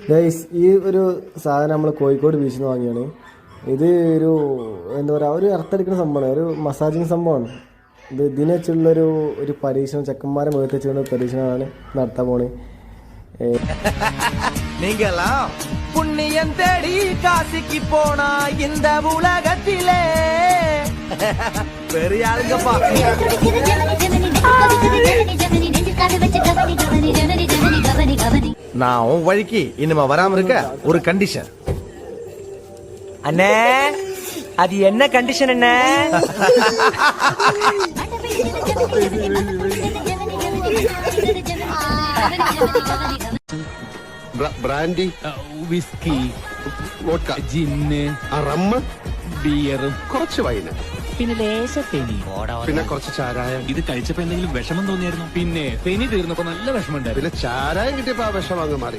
Guys ഈ ഒരു സാധനം നമ്മൾ കോഴിക്കോട് ബീച്ചിൽ നിന്ന് വാങ്ങിയാണ്. ഇത് ഒരു എന്താ പറയുക, ഒരു അർത്ഥമെടുക്കുന്ന സംഭവമാണ്, ഒരു മസാജിങ് സംഭവമാണ്. ഇതിനെ വെച്ചുള്ളൊരു പരീക്ഷണം, ചെക്കന്മാരെ മുഖത്ത് വെച്ചുള്ള പരീക്ഷണമാണ് നടത്താൻ പോണ്. പുണ്യം തേടി കാശിക്ക് പോണ ഇന്ത ഉലകത്തിലെ പെരിയാളുങ്കപ്പാ. நான் உன் வழிக்கு இனிமே வராம இருக்க ஒரு கண்டிஷன். அண்ணே, அது என்ன கண்டிஷன் அண்ணே? ബ്രാൻഡി, വിസ്കി, വോഡ്ക, ജിന്ന്, റമ്മ്, ബിയറും കുറച്ച് വൈന്, പിന്നെ ലേശ ഫെനി. പിന്നെ കുറച്ച് ചാരായം. ഇത് കഴിച്ചപ്പോ എന്തെങ്കിലും വിഷമം തോന്നിയായിരുന്നു? പിന്നെ ഫെനി തീർന്നപ്പോ നല്ല വിഷമം ഉണ്ടായിരുന്നു. പിന്നെ ചാരായം കിട്ടിയപ്പോ ആ വിഷം അങ്ങ് മാറി.